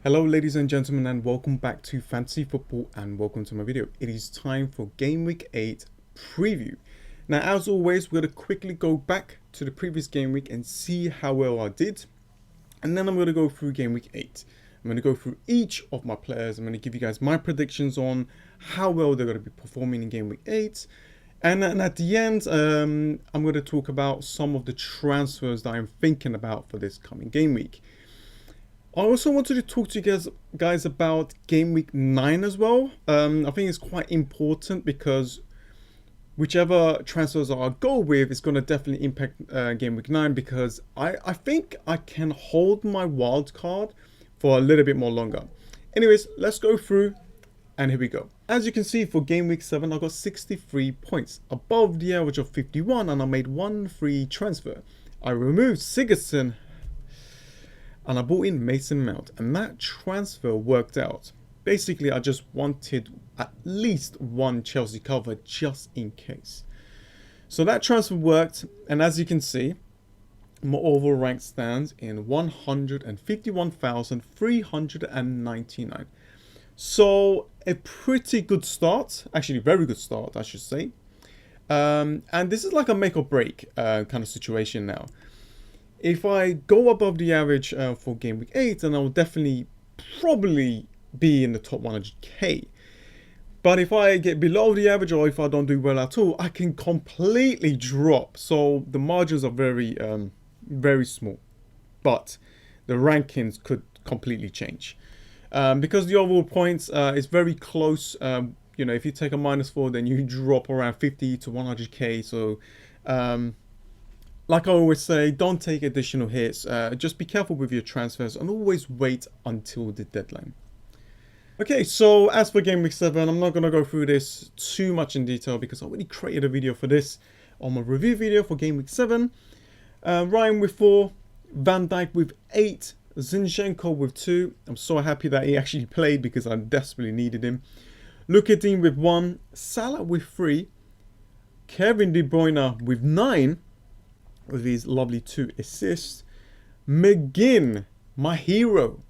Hello ladies and gentlemen, and welcome back to Fantasy Football, and welcome to my video. It is time for Game Week 8 preview. Now as always, we're going to quickly go back to the previous game week and see how well I did, and then I'm going to go through Game Week 8. I'm going to go through each of my players. I'm going to give you guys my predictions on how well they're going to be performing in Game Week 8. And then at the end, I'm going to talk about some of the transfers that I'm thinking about for this coming game week. I also wanted to talk to you guys about Game Week 9 as well. I think it's quite important because whichever transfers I go with is going to definitely impact Game Week 9, because I think I can hold my wild card for a little bit more longer. Anyways, let's go through, and here we go. As you can see, for Game Week 7, I got 63 points, above the average of 51, and I made one free transfer. I removed Sigurdsson, and I bought in Mason Mount, and that transfer worked out. Basically, I just wanted at least one Chelsea cover just in case. So that transfer worked, and as you can see, my overall rank stands in 151,399. So a pretty good start, actually very good start, I should say. And this is like a make or break kind of situation now. If I go above the average for Game Week 8, then I will definitely probably be in the top 100k. But if I get below the average, or if I don't do well at all, I can completely drop. So the margins are very, very small. But the rankings could completely change. Because the overall points is very close. You know, if you take a -4, then you drop around 50 to 100k. So like I always say, don't take additional hits. Just be careful with your transfers and always wait until the deadline. Okay, so as for Game Week 7, I'm not going to go through this too much in detail because I already created a video for this on my review video for Game Week 7. Ryan with 4, Van Dijk with 8, Zinchenko with 2. I'm so happy that he actually played because I desperately needed him. Dean with 1, Salah with 3, Kevin De Bruyne with 9. With his lovely 2 assists. Mcginn, my hero.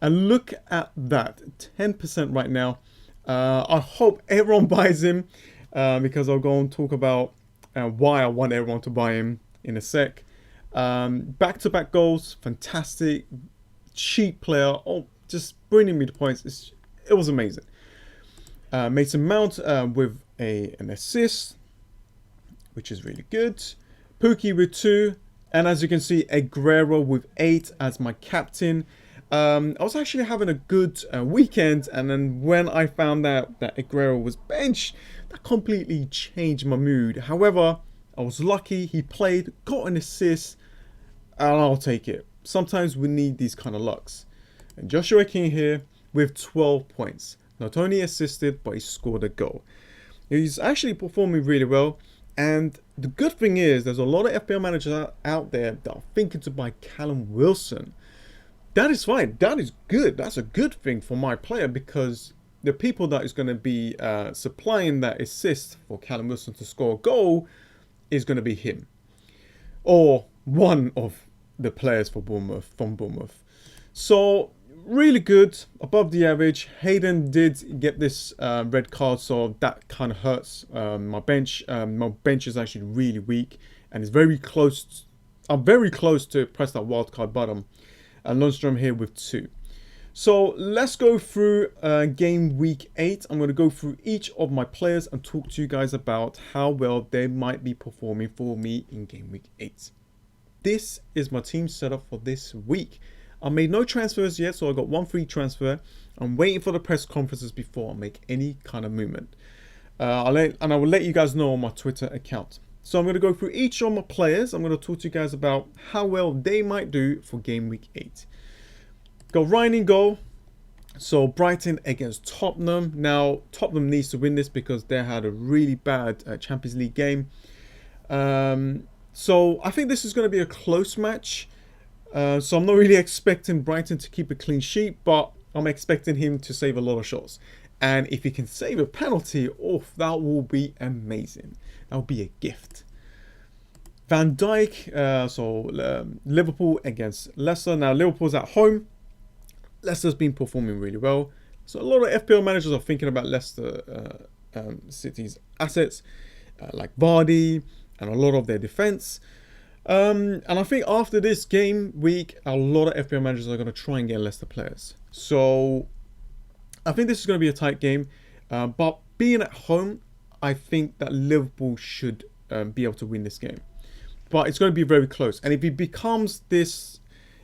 And look at that, 10% right now. I hope everyone buys him because I'll go and talk about why I want everyone to buy him in a sec. Back-to-back goals, fantastic. Cheap player, just bringing me the points. It was amazing. Mason Mount with an assist, which is really good. Pookie with 2, and as you can see, Aguero with 8 as my captain. I was actually having a good weekend, and then when I found out that Aguero was benched, that completely changed my mood. However, I was lucky, he played, got an assist, and I'll take it. Sometimes we need these kind of lucks. And Joshua King here with 12 points. Not only assisted, but he scored a goal. He's actually performing really well. And the good thing is, there's a lot of FPL managers out there that are thinking to buy Callum Wilson. That is fine. That is good. That's a good thing for my player, because the people that is going to be supplying that assist for Callum Wilson to score a goal is going to be him. Or one of the players for Bournemouth. So, really good, above the average. Hayden did get this red card, so that kind of hurts my bench. My bench is actually really weak, and it's very close. I'm very close to press that wildcard button. And Lundstrom here with 2. So let's go through Game Week 8. I'm going to go through each of my players and talk to you guys about how well they might be performing for me in Game Week 8. This is my team setup for this week. I made no transfers yet, so I got one free transfer. I'm waiting for the press conferences before I make any kind of movement. I will let you guys know on my Twitter account. So I'm going to go through each of my players. I'm going to talk to you guys about how well they might do for Game Week 8. Got Ryan in goal. So Brighton against Tottenham. Now, Tottenham needs to win this because they had a really bad Champions League game. So I think this is going to be a close match. So I'm not really expecting Brighton to keep a clean sheet, but I'm expecting him to save a lot of shots. And if he can save a penalty, that will be amazing. That will be a gift. Van Dijk, Liverpool against Leicester. Now, Liverpool's at home. Leicester's been performing really well. So a lot of FPL managers are thinking about Leicester City's assets, like Vardy and a lot of their defense. And I think after this game week, a lot of FPL managers are going to try and get Leicester players. So I think this is going to be a tight game. But being at home, I think that Liverpool should be able to win this game. But it's going to be very close. And if it becomes this,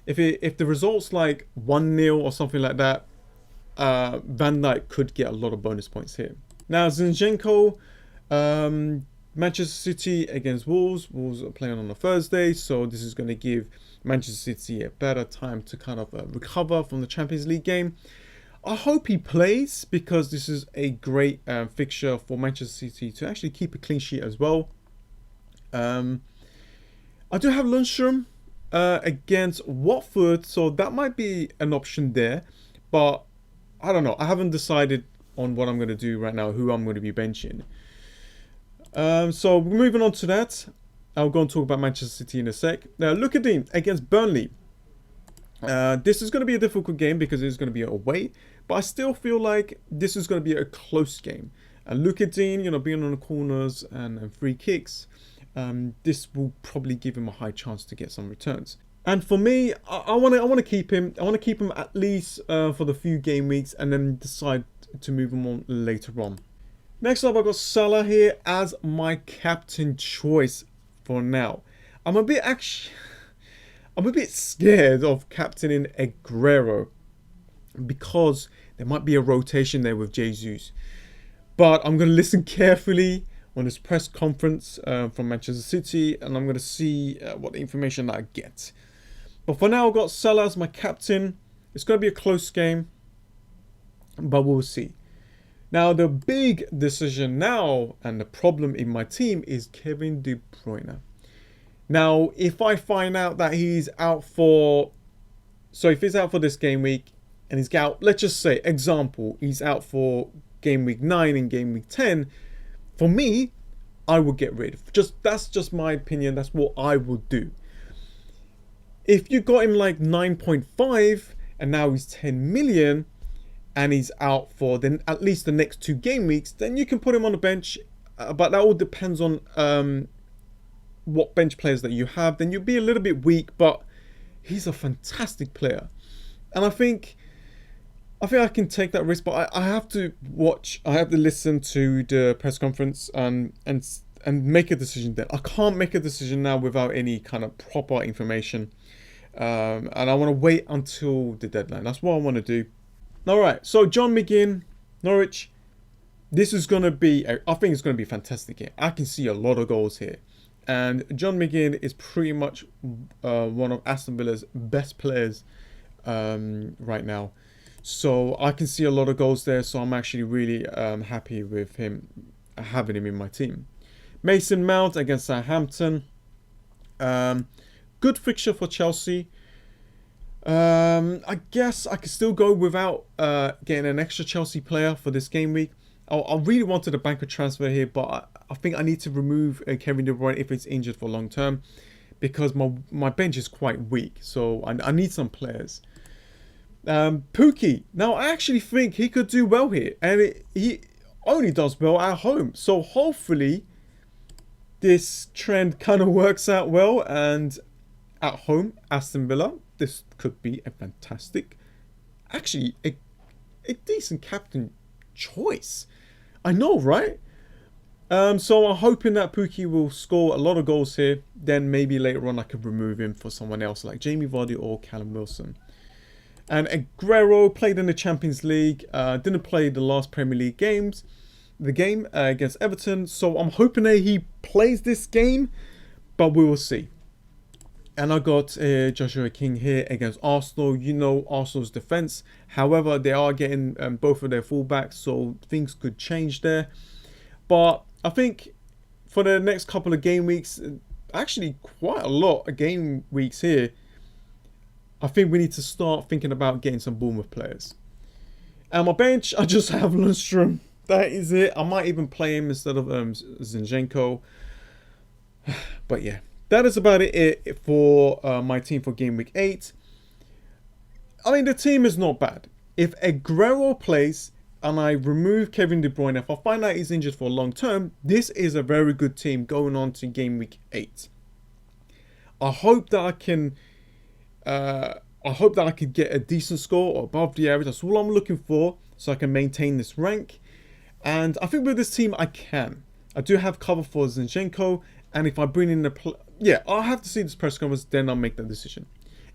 if the result's like 1-0 or something like that, Van Dijk could get a lot of bonus points here. Now, Zinchenko, Manchester City against Wolves. Wolves are playing on a Thursday, so this is going to give Manchester City a better time to kind of recover from the Champions League game. I hope he plays because this is a great fixture for Manchester City to actually keep a clean sheet as well. I do have Lundstrom against Watford, so that might be an option there. But I don't know. I haven't decided on what I'm going to do right now, who I'm going to be benching. So moving on to that, I'll go and talk about Manchester City in a sec. Now, Mcginn against Burnley. This is going to be a difficult game because it's going to be away, but I still feel like this is going to be a close game. And Mcginn, you know, being on the corners and free kicks, this will probably give him a high chance to get some returns. And for me, I want to keep him. I want to keep him at least for the few game weeks, and then decide to move him on later on. Next up, I've got Salah here as my captain choice for now. I'm a bit scared of captaining Aguero because there might be a rotation there with Jesus. But I'm going to listen carefully on this press conference from Manchester City, and I'm going to see what information that I get. But for now, I've got Salah as my captain. It's going to be a close game, but we'll see. Now, the big decision now and the problem in my team is Kevin De Bruyne. Now, if I find out that he's out for... So, if he's out for this game week and he's out... Let's just say, example, he's out for game week 9 and game week 10. For me, I would get rid. That's just my opinion. That's what I would do. If you got him like 9.5 and now he's 10 million... and he's out for then at least the next 2 game weeks, then you can put him on the bench. But that all depends on what bench players that you have. Then you'll be a little bit weak, but he's a fantastic player. And I think I can take that risk, but I have to watch. I have to listen to the press conference and make a decision then. I can't make a decision now without any kind of proper information. And I want to wait until the deadline. That's what I want to do. Alright, so John McGinn, Norwich. This is going to be, I think it's going to be fantastic here. I can see a lot of goals here. And John McGinn is pretty much one of Aston Villa's best players right now. So I can see a lot of goals there. So I'm actually really happy with him, having him in my team. Mason Mount against Southampton. Good fixture for Chelsea. I guess I could still go without getting an extra Chelsea player for this game week. I really wanted a banker transfer here, but I think I need to remove Kevin De Bruyne if it's injured for long term, because my bench is quite weak. So I need some players. Pookie. Now I actually think he could do well here, and he only does well at home. So hopefully this trend kind of works out well, and at home, Aston Villa. This could be a fantastic, actually a decent captain choice. I know, right? So I'm hoping that Pookie will score a lot of goals here. Then maybe later on I could remove him for someone else like Jamie Vardy or Callum Wilson. And Aguero played in the Champions League. Didn't play the last Premier League games. The game against Everton. So I'm hoping that he plays this game, but we will see. And I got Joshua King here against Arsenal. You know Arsenal's defence. However, they are getting both of their fullbacks, so things could change there. But I think for the next couple of game weeks, actually quite a lot of game weeks here, I think we need to start thinking about getting some Bournemouth players. And my bench, I just have Lundstrom. That is it. I might even play him instead of Zinchenko. But yeah. That is about it for my team for game week 8. I mean, the team is not bad. If Aguero plays and I remove Kevin De Bruyne, if I find out he's injured for long term, this is a very good team going on to game week 8. I hope that I can get a decent score or above the average. That's all I'm looking for, so I can maintain this rank. And I think with this team, I can. I do have cover for Zinchenko, and if I bring in I'll have to see this press conference, then I'll make that decision.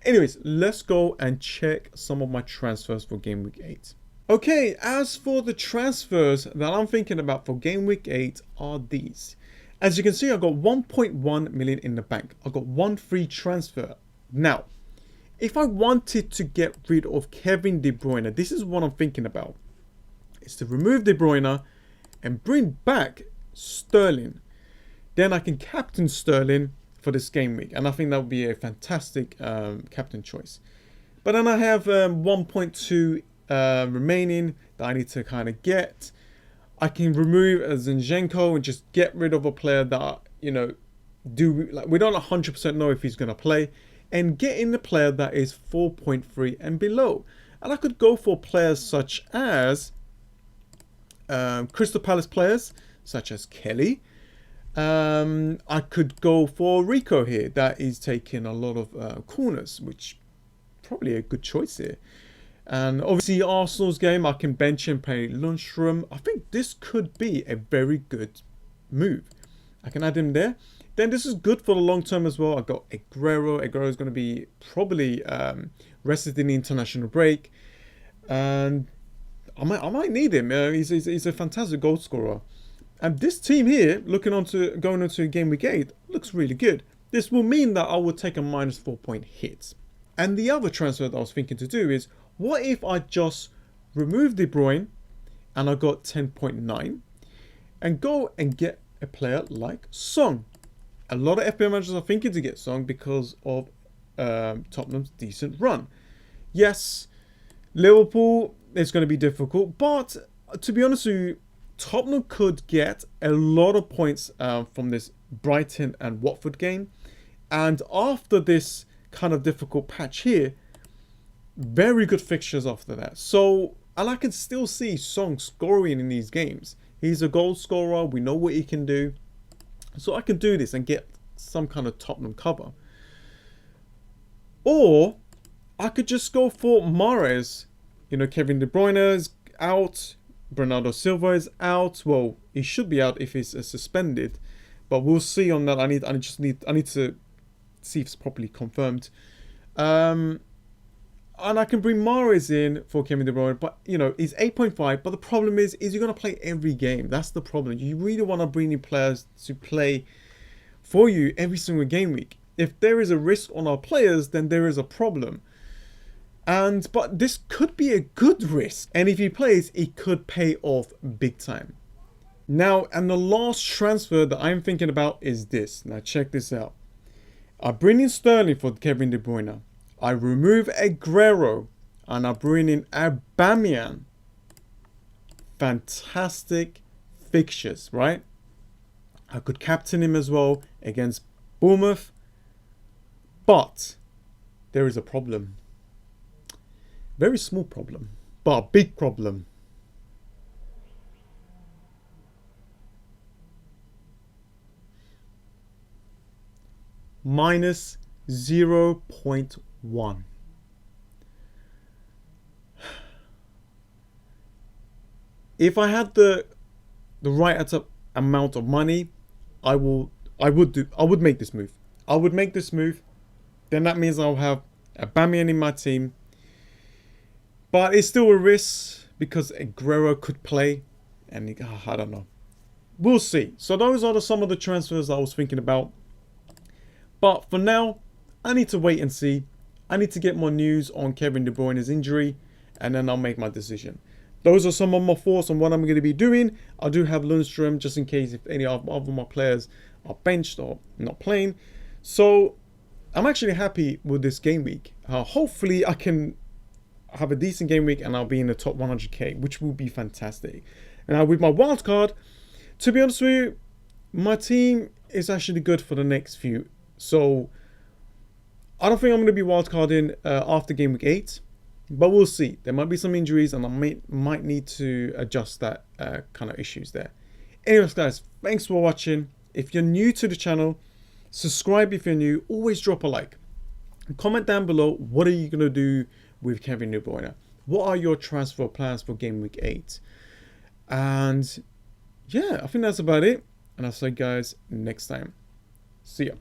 Anyways, let's go and check some of my transfers for game week 8. Okay, as for the transfers that I'm thinking about for game week 8 are these. As you can see, I got 1.1 million in the bank. I got one free transfer. Now, if I wanted to get rid of Kevin De Bruyne, this is what I'm thinking about. It's to remove De Bruyne and bring back Sterling. Then I can captain Sterling for this game week, and I think that would be a fantastic captain choice. But then I have 1.2 remaining that I need to kind of get. I can remove Zinchenko and just get rid of a player that, we don't 100% know if he's going to play, and get in the player that is 4.3 and below. And I could go for players such as Crystal Palace players such as Kelly. I could go for Rico here. That is taking a lot of corners, which probably a good choice here. And obviously Arsenal's game, I can bench and play Lundstrom. I think this could be a very good move. I can add him there. Then this is good for the long term as well. I got Aguero. Aguero is going to be probably rested in the international break, and I might need him. He's a fantastic goal scorer. And this team here, going into game week 8, looks really good. This will mean that I will take a minus 4-point hit. And the other transfer that I was thinking to do is, what if I just remove De Bruyne and I got 10.9 and go and get a player like Song? A lot of FPL managers are thinking to get Song because of Tottenham's decent run. Yes, Liverpool is going to be difficult, but to be honest with you, Tottenham could get a lot of points from this Brighton and Watford game. And after this kind of difficult patch here, very good fixtures after that. So, and I can still see Song scoring in these games. He's a goal scorer. We know what he can do. So I can do this and get some kind of Tottenham cover. Or I could just go for Mahrez. Kevin De Bruyne is out. Bernardo Silva is out. Well, he should be out if he's suspended, but we'll see on that. I need to see if it's properly confirmed. And I can bring Mahrez in for Kevin De Bruyne, but he's 8.5. But the problem is you're gonna play every game. That's the problem. You really want to bring in players to play for you every single game week. If there is a risk on our players, then there is a problem. But this could be a good risk, and if he plays, it could pay off big time. Now, and the last transfer that I'm thinking about is this. Now, check this out. I bring in Sterling for Kevin De Bruyne. I remove Aguero, and I bring in Aubameyang. Fantastic fixtures, right? I could captain him as well against Bournemouth, but there is a problem. Very small problem, but a big problem. Minus 0.1. If I had the right amount of money, I would make this move. I would make this move. Then that means I'll have Aubameyang in my team. But it's still a risk because Aguero could play, and I don't know. We'll see. So those are some of the transfers I was thinking about. But for now, I need to wait and see. I need to get more news on Kevin De Bruyne's injury, and then I'll make my decision. Those are some of my thoughts on what I'm going to be doing. I do have Lundstrom just in case if any of my players are benched or not playing. So I'm actually happy with this game week. Hopefully I can have a decent game week and I'll be in the top 100k, which will be fantastic. And with my wild card, to be honest with you, my team is actually good for the next few. So I don't think I'm going to be wildcarding after game week 8. But we'll see. There might be some injuries, and I might need to adjust that kind of issues there. Anyways, guys, thanks for watching. If you're new to the channel, subscribe if you're new. Always drop a like. Comment down below, what are you going to do with Kevin De Bruyne? What are your transfer plans for game week 8? And yeah, I think that's about it. And I'll see you guys next time. See ya.